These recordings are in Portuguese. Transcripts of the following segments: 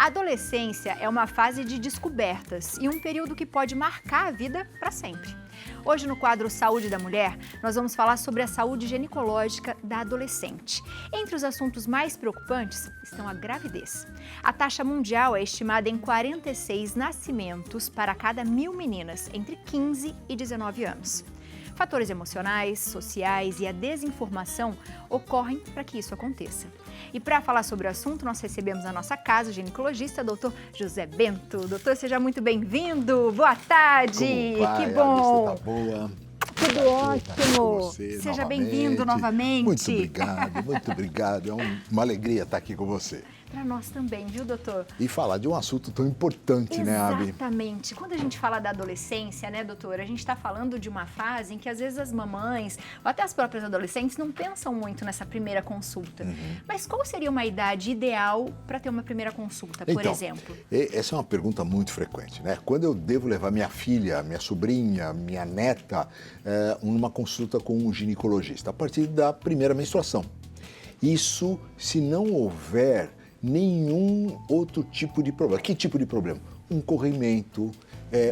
A adolescência é uma fase de descobertas e um período que pode marcar a vida para sempre. Hoje, no quadro Saúde da Mulher, nós vamos falar sobre a saúde ginecológica da adolescente. Entre os assuntos mais preocupantes estão a gravidez. A taxa mundial é estimada em 46 nascimentos para cada 1.000 meninas entre 15 e 19 anos. Fatores emocionais, sociais e a desinformação ocorrem para que isso aconteça. E para falar sobre o assunto, nós recebemos na nossa casa o ginecologista, doutor José Bento. Doutor, seja muito bem-vindo. Boa tarde. Como vai? Que bom. A vista tá boa. Tudo ótimo. Seja bem-vindo novamente. Muito obrigado. É uma alegria estar aqui com você. Para nós também, viu, doutor? E falar de um assunto tão importante, né, Abi? Exatamente. Quando a gente fala da adolescência, né, doutor, a gente está falando de uma fase em que às vezes as mamães, ou até as próprias adolescentes, não pensam muito nessa primeira consulta. Mas qual seria uma idade ideal para ter uma primeira consulta, por exemplo? Essa é uma pergunta muito frequente, né? Quando eu devo levar minha filha, minha sobrinha, minha neta, numa consulta com um ginecologista? A partir da primeira menstruação. Isso, se não houver nenhum outro tipo de problema. Que tipo de problema? Um corrimento,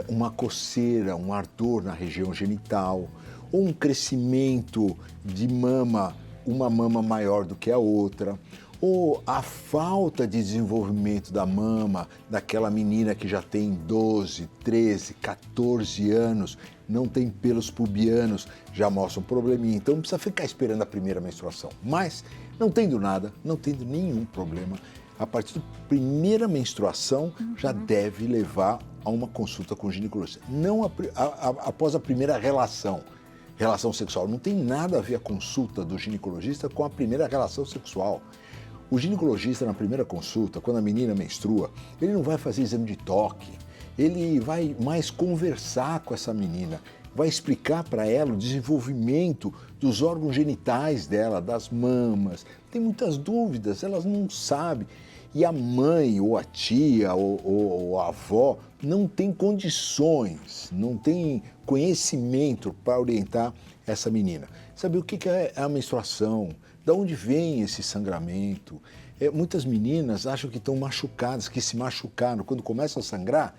uma coceira, um ardor na região genital, ou um crescimento de mama, uma mama maior do que a outra, ou a falta de desenvolvimento da mama daquela menina que já tem 12, 13, 14 anos, não tem pelos pubianos, já mostra um probleminha. Então não precisa ficar esperando a primeira menstruação. Mas, não tendo nada, não tendo nenhum problema, a partir da primeira menstruação já deve levar a uma consulta com o ginecologista. Não após a primeira relação sexual. Não tem nada a ver a consulta do ginecologista com a primeira relação sexual. O ginecologista, na primeira consulta, quando a menina menstrua, ele não vai fazer exame de toque, ele vai mais conversar com essa menina, vai explicar para ela o desenvolvimento dos órgãos genitais dela, das mamas. Tem muitas dúvidas, elas não sabem. E a mãe, ou a tia, ou a avó, não tem condições, não tem conhecimento para orientar essa menina. Saber o que é a menstruação, de onde vem esse sangramento. Muitas meninas acham que estão machucadas, que se machucaram. Quando começa a sangrar,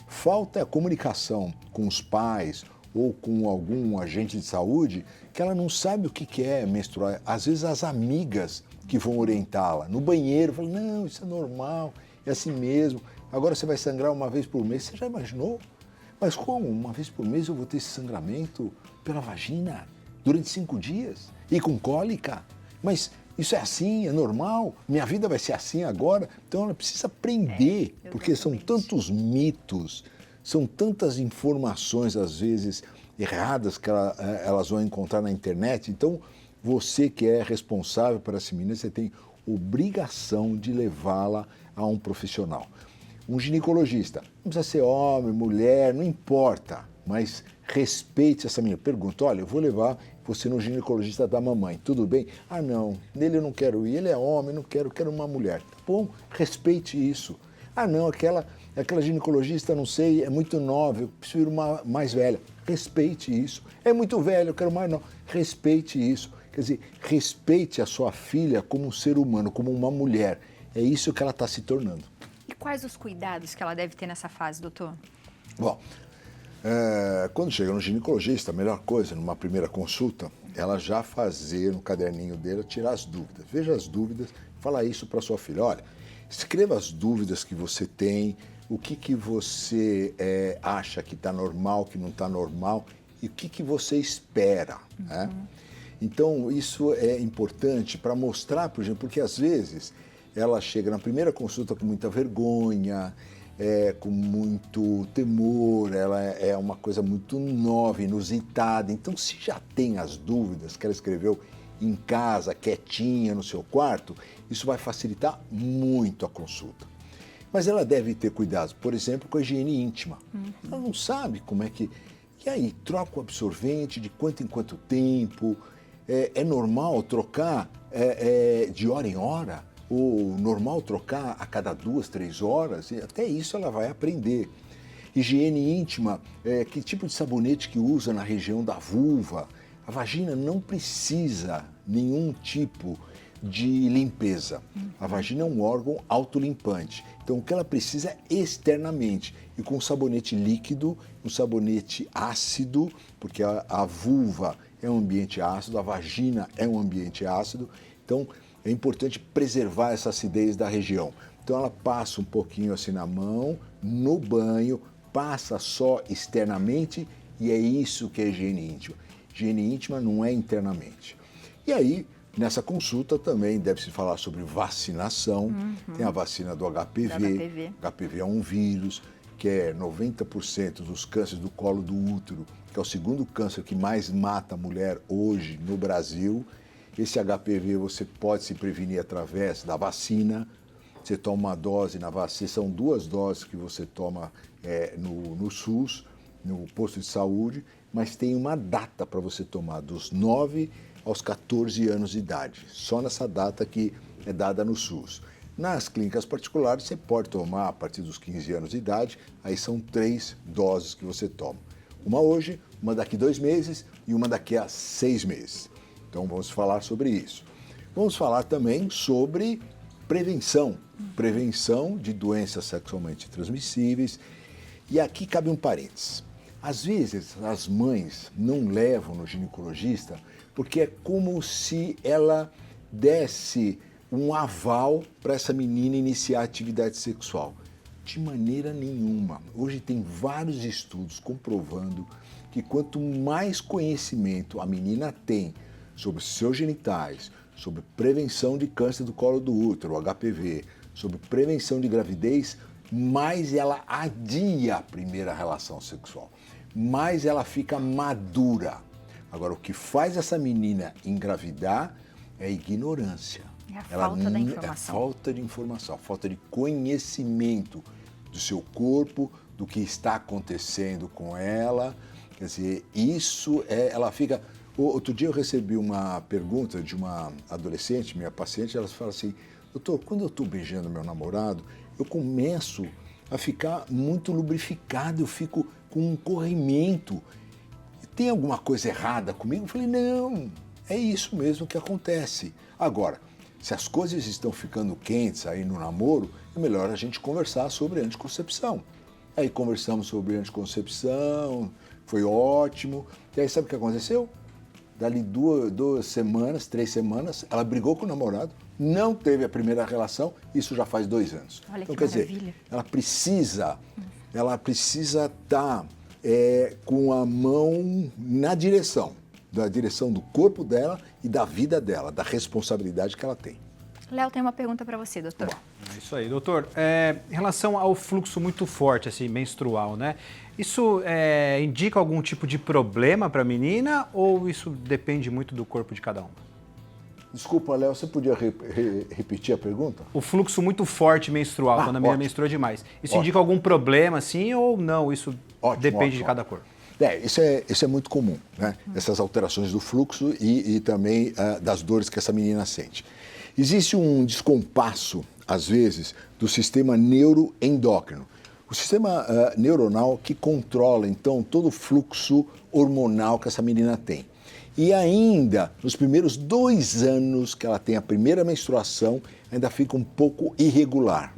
falta a comunicação com os pais ou com algum agente de saúde, que ela não sabe o que é menstruar. Às vezes as amigas que vão orientá-la no banheiro, falam, não, isso é normal, é assim mesmo. Agora você vai sangrar uma vez por mês. Você já imaginou? Mas como? Uma vez por mês eu vou ter esse sangramento pela vagina durante 5 dias e com cólica? Mas isso é assim, é normal? Minha vida vai ser assim agora? Então ela precisa aprender, porque são tantos mitos, são tantas informações, às vezes, erradas que elas vão encontrar na internet. Então, você que é responsável por essa menina, você tem obrigação de levá-la a um profissional. Um ginecologista, não precisa ser homem, mulher, não importa, mas respeite essa menina. Pergunta, olha, eu vou levar você no ginecologista da mamãe, tudo bem? Ah, não, nele eu não quero ir, ele é homem, não quero, quero uma mulher. Tá bom, respeite isso. Ah, não, aquela ginecologista, não sei, é muito nova, eu prefiro uma mais velha. Respeite isso. É muito velha, eu quero mais não. Respeite isso. Quer dizer, respeite a sua filha como um ser humano, como uma mulher. É isso que ela está se tornando. E quais os cuidados que ela deve ter nessa fase, doutor? Bom, quando chega no ginecologista, a melhor coisa, numa primeira consulta, ela já fazer no caderninho dele, tirar as dúvidas. Veja as dúvidas, fala isso para sua filha. Olha, escreva as dúvidas que você tem, o que você acha que está normal, que não está normal, e o que você espera, né? Então, isso é importante para mostrar, por exemplo, porque às vezes ela chega na primeira consulta com muita vergonha, com muito temor, ela é uma coisa muito nova, inusitada. Então, se já tem as dúvidas que ela escreveu em casa, quietinha no seu quarto, isso vai facilitar muito a consulta. Mas ela deve ter cuidado, por exemplo, com a higiene íntima. Ela não sabe como é que... E aí, troca o absorvente de quanto em quanto tempo? É normal trocar de hora em hora? Ou normal trocar a cada 2, 3 horas? E até isso ela vai aprender. Higiene íntima, que tipo de sabonete que usa na região da vulva? A vagina não precisa nenhum tipo de limpeza. A vagina é um órgão autolimpante. Então, o que ela precisa é externamente. E com um sabonete líquido, um sabonete ácido, porque a vulva é um ambiente ácido, a vagina é um ambiente ácido. Então, é importante preservar essa acidez da região. Então, ela passa um pouquinho assim na mão, no banho, passa só externamente, e é isso que é higiene íntima. Higiene íntima não é internamente. E aí, nessa consulta também deve-se falar sobre vacinação. Tem a vacina do HPV. HPV é um vírus que é 90% dos cânceres do colo do útero, que é o segundo câncer que mais mata a mulher hoje no Brasil. Esse HPV você pode se prevenir através da vacina. Você toma uma dose na vacina, são 2 doses que você toma no SUS, no posto de saúde, mas tem uma data para você tomar, dos 9 aos 14 anos de idade. Só nessa data que é dada no SUS. Nas clínicas particulares, você pode tomar a partir dos 15 anos de idade, aí são 3 doses que você toma. Uma hoje, uma daqui 2 meses e uma daqui a 6 meses. Então vamos falar sobre isso. Vamos falar também sobre prevenção de doenças sexualmente transmissíveis. E aqui cabe um parênteses. Às vezes as mães não levam no ginecologista porque é como se ela desse um aval para essa menina iniciar a atividade sexual. De maneira nenhuma. Hoje tem vários estudos comprovando que quanto mais conhecimento a menina tem sobre seus genitais, sobre prevenção de câncer do colo do útero, HPV, sobre prevenção de gravidez, mais ela adia a primeira relação sexual, mais ela fica madura. Agora, o que faz essa menina engravidar é ignorância. É a falta da informação. É a falta de informação, a falta de conhecimento do seu corpo, do que está acontecendo com ela. Quer dizer, ela fica... Outro dia eu recebi uma pergunta de uma adolescente, minha paciente, ela fala assim: doutor, quando eu estou beijando meu namorado, eu começo a ficar muito lubrificado, eu fico com um corrimento. Tem alguma coisa errada comigo? Eu falei, não, é isso mesmo que acontece. Agora, se as coisas estão ficando quentes aí no namoro, é melhor a gente conversar sobre anticoncepção. Aí conversamos sobre anticoncepção, foi ótimo. E aí sabe o que aconteceu? Dali 2 semanas, 3 semanas, ela brigou com o namorado, não teve a primeira relação, isso já faz 2 anos. Olha então, que quer maravilha. dizer, ela precisa estar com a mão na direção, da direção do corpo dela e da vida dela, da responsabilidade que ela tem. Léo tem uma pergunta para você, doutor. É isso aí, doutor. Em relação ao fluxo muito forte, assim, menstrual, né? Isso indica algum tipo de problema para a menina ou isso depende muito do corpo de cada uma? Desculpa, Léo, você podia repetir a pergunta? O fluxo muito forte menstrual, quando a menina menstrua demais. Isso indica algum problema, assim, ou não? Isso depende de cada corpo? Isso é muito comum, né? Essas alterações do fluxo e também das dores que essa menina sente. Existe um descompasso, às vezes, do sistema neuroendócrino. O sistema neuronal que controla, então, todo o fluxo hormonal que essa menina tem. E ainda, nos primeiros 2 anos que ela tem a primeira menstruação, ainda fica um pouco irregular.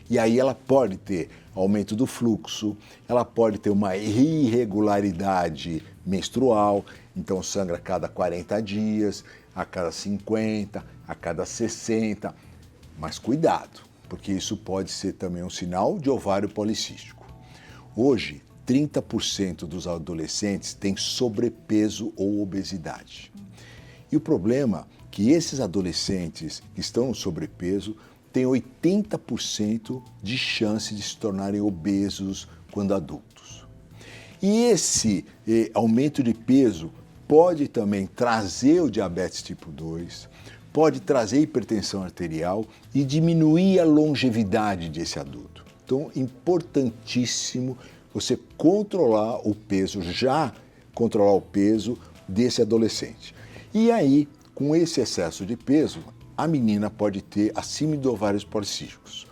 E aí ela pode ter aumento do fluxo, ela pode ter uma irregularidade menstrual, então sangra a cada 40 dias, a cada 50, a cada 60. Mas cuidado, porque isso pode ser também um sinal de ovário policístico. Hoje, 30% dos adolescentes têm sobrepeso ou obesidade. E o problema é que esses adolescentes que estão no sobrepeso têm 80% de chance de se tornarem obesos quando adultos. E esse aumento de peso pode também trazer o diabetes tipo 2, pode trazer hipertensão arterial e diminuir a longevidade desse adulto. Então, importantíssimo você controlar o peso desse adolescente. E aí, com esse excesso de peso, a menina pode ter a síndrome de ovários policísticos.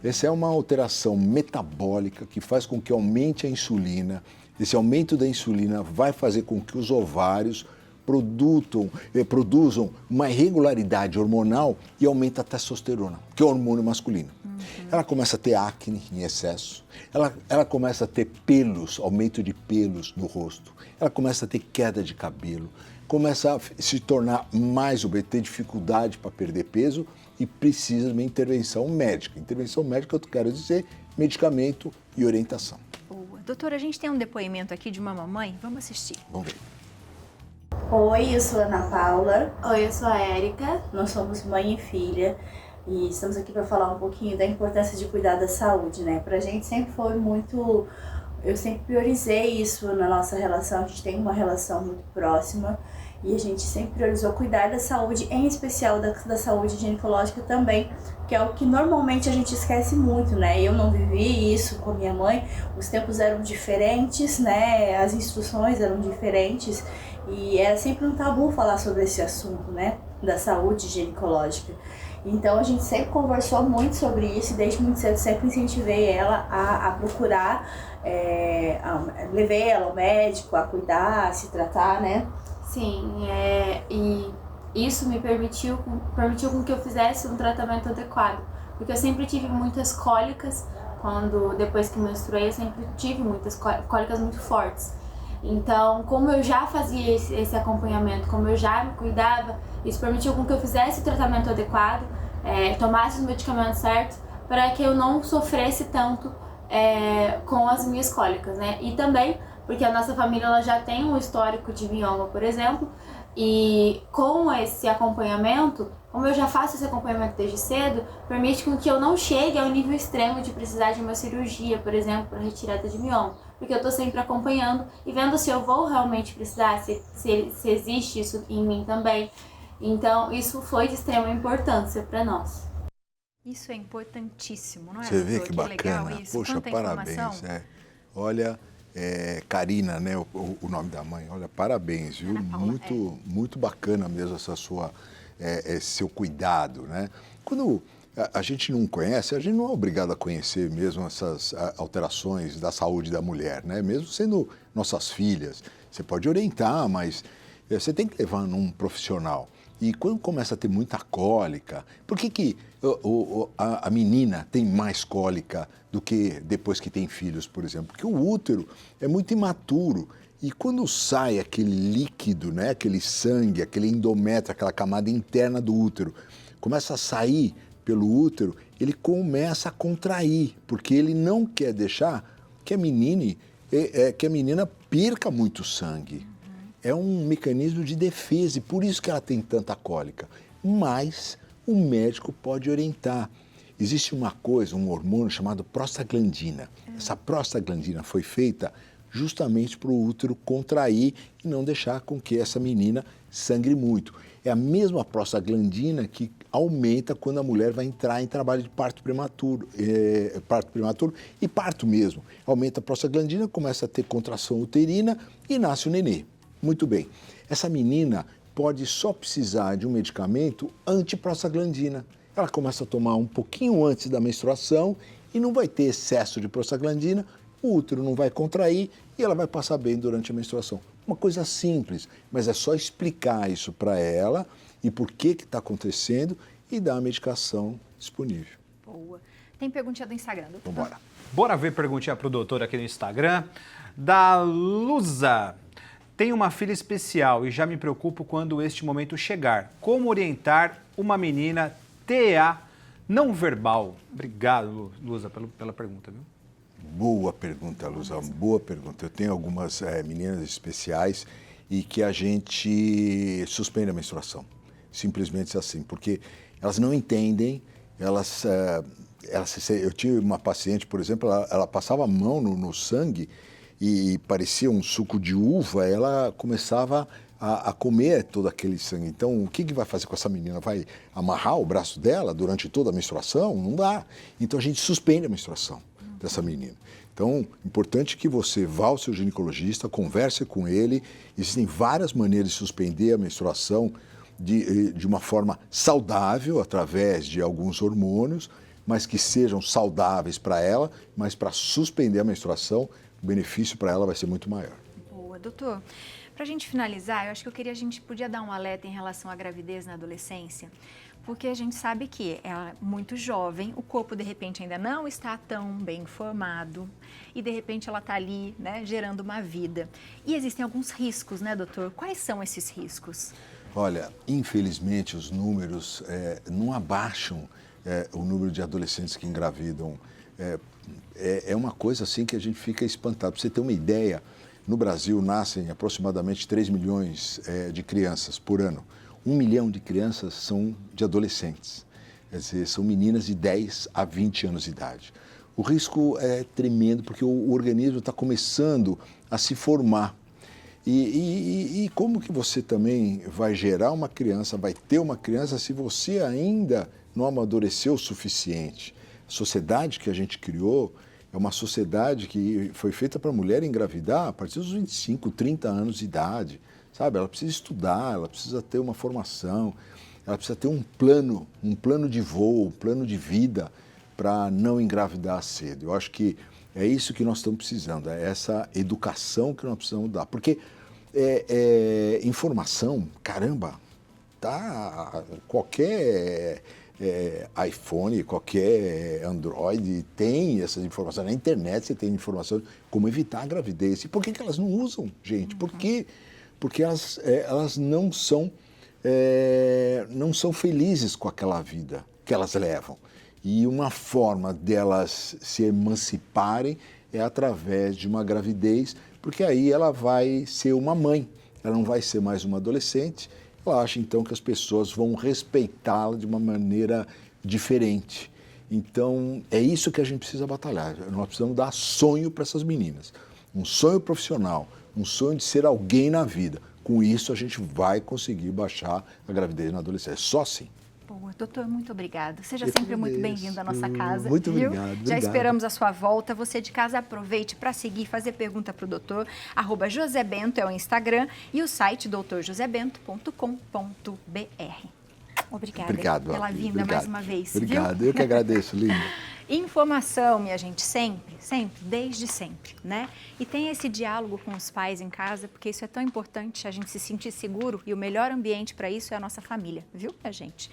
Essa é uma alteração metabólica que faz com que aumente a insulina. Esse aumento da insulina vai fazer com que os ovários produzam uma irregularidade hormonal e aumenta a testosterona, que é o hormônio masculino. Ela começa a ter acne em excesso, ela começa a ter pelos, aumento de pelos no rosto, ela começa a ter queda de cabelo, começa a se tornar mais obesa, ter dificuldade para perder peso e precisa de uma intervenção médica. Intervenção médica, eu quero dizer, medicamento e orientação. Boa. Doutora, a gente tem um depoimento aqui de uma mamãe, vamos assistir. Vamos ver. Oi, eu sou a Ana Paula. Oi, eu sou a Érica. Nós somos mãe e filha e estamos aqui para falar um pouquinho da importância de cuidar da saúde, né? Pra gente sempre foi muito... Eu sempre priorizei isso na nossa relação, a gente tem uma relação muito próxima e a gente sempre priorizou cuidar da saúde, em especial da saúde ginecológica também, que é o que normalmente a gente esquece muito, né? Eu não vivi isso com a minha mãe, os tempos eram diferentes, né? As instruções eram diferentes e era sempre um tabu falar sobre esse assunto, né? Da saúde ginecológica. Então a gente sempre conversou muito sobre isso e desde muito cedo sempre incentivei ela a procurar, levei ela ao médico, a cuidar, a se tratar, né? Sim, e isso me permitiu com que eu fizesse um tratamento adequado, porque eu sempre tive muitas cólicas, depois que menstruei eu sempre tive muitas cólicas muito fortes. Então, como eu já fazia esse acompanhamento, como eu já me cuidava, isso permitiu com que eu fizesse o tratamento adequado, tomasse os medicamentos certos, para que eu não sofresse tanto com as minhas cólicas, né? E também porque a nossa família ela já tem um histórico de mioma, por exemplo, e com esse acompanhamento, como eu já faço esse acompanhamento desde cedo, permite com que eu não chegue ao nível extremo de precisar de uma cirurgia, por exemplo, para retirada de mioma, porque eu estou sempre acompanhando e vendo se eu vou realmente precisar, se existe isso em mim também. Então, isso foi de extrema importância para nós. Isso é importantíssimo, não é? Você vê doutor? que bacana. Legal isso. Poxa, Tanta parabéns. informação. Olha, Karina, né, o nome da mãe. Olha, parabéns, viu? Ana Paula, Muito bacana mesmo essa seu cuidado, né? Quando a gente não conhece, a gente não é obrigado a conhecer mesmo essas alterações da saúde da mulher, né? Mesmo sendo nossas filhas, você pode orientar, mas você tem que levar num profissional. E quando começa a ter muita cólica, por que a menina tem mais cólica do que depois que tem filhos, por exemplo? Porque o útero é muito imaturo e quando sai aquele líquido, né, aquele sangue, aquele endométrio, aquela camada interna do útero, começa a sair pelo útero, ele começa a contrair, porque ele não quer deixar que a menina perca muito sangue. É um mecanismo de defesa e por isso que ela tem tanta cólica. Mas o médico pode orientar. Existe uma coisa, um hormônio chamado prostaglandina. Essa prostaglandina foi feita justamente para o útero contrair e não deixar com que essa menina sangre muito. É a mesma prostaglandina que aumenta quando a mulher vai entrar em trabalho de parto prematuro e parto mesmo. Aumenta a prostaglandina, começa a ter contração uterina e nasce o nenê. Muito bem. Essa menina pode só precisar de um medicamento antiprostaglandina. Ela começa a tomar um pouquinho antes da menstruação e não vai ter excesso de prostaglandina, o útero não vai contrair e ela vai passar bem durante a menstruação. Uma coisa simples, mas é só explicar isso para ela e por que está acontecendo e dar a medicação disponível. Boa. Tem perguntinha do Instagram, doutor? Vamos embora. Bora ver perguntinha para o doutor aqui no Instagram. Da Luza. Tenho uma filha especial e já me preocupo quando este momento chegar. Como orientar uma menina TEA não verbal? Obrigado, Luza, pela pergunta, viu? Boa pergunta, Luza, boa pergunta. Eu tenho algumas meninas especiais e que a gente suspende a menstruação. Simplesmente assim, porque elas não entendem, eu tive uma paciente, por exemplo, ela passava a mão no sangue e parecia um suco de uva, ela começava a comer todo aquele sangue. Então, o que vai fazer com essa menina? Vai amarrar o braço dela durante toda a menstruação? Não dá. Então, a gente suspende a menstruação dessa menina. Então, importante que você vá ao seu ginecologista, converse com ele. Existem várias maneiras de suspender a menstruação de uma forma saudável, através de alguns hormônios, mas que sejam saudáveis para ela, mas para suspender a menstruação, o benefício para ela vai ser muito maior. Boa, doutor. Para a gente finalizar, eu acho que a gente podia dar um alerta em relação à gravidez na adolescência, porque a gente sabe que ela é muito jovem, o corpo de repente ainda não está tão bem formado e de repente ela está ali, né, gerando uma vida. E existem alguns riscos, né, doutor? Quais são esses riscos? Olha, infelizmente os números não abaixam o número de adolescentes que engravidam. É uma coisa assim que a gente fica espantado. Para você ter uma ideia, no Brasil nascem aproximadamente 3 milhões de crianças por ano. 1 milhão de crianças são de adolescentes, quer dizer, são meninas de 10 a 20 anos de idade. O risco é tremendo porque o organismo está começando a se formar. E como que você também vai gerar uma criança, vai ter uma criança se você ainda não amadureceu o suficiente? A sociedade que a gente criou é uma sociedade que foi feita para a mulher engravidar a partir dos 25, 30 anos de idade, sabe? Ela precisa estudar, ela precisa ter uma formação, ela precisa ter um plano de voo, um plano de vida para não engravidar cedo. Eu acho que é isso que nós estamos precisando, é essa educação que nós precisamos dar. Porque informação, caramba, tá, qualquer iPhone, qualquer Android tem essas informações. Na internet você tem informação de como evitar a gravidez. E por que elas não usam, gente? Porque elas não são felizes com aquela vida que elas levam. E uma forma delas se emanciparem é através de uma gravidez, porque aí ela vai ser uma mãe, ela não vai ser mais uma adolescente. Eu acho então que as pessoas vão respeitá-la de uma maneira diferente. Então é isso que a gente precisa batalhar. Nós precisamos dar sonho para essas meninas, um sonho profissional, um sonho de ser alguém na vida. Com isso a gente vai conseguir baixar a gravidez na adolescência. Só assim. Boa, doutor, muito obrigada. Seja sempre muito bem-vindo à nossa casa. Muito viu? obrigado. Já esperamos a sua volta. Você de casa aproveite para seguir, fazer pergunta para o doutor. @josebento é o Instagram e o site doutorjosebento.com.br. Obrigado pela vinda mais uma vez. Obrigado, viu? Eu que agradeço, linda. Informação, minha gente, sempre, desde sempre, né? E tem esse diálogo com os pais em casa, porque isso é tão importante, a gente se sentir seguro e o melhor ambiente para isso é a nossa família, viu, minha gente?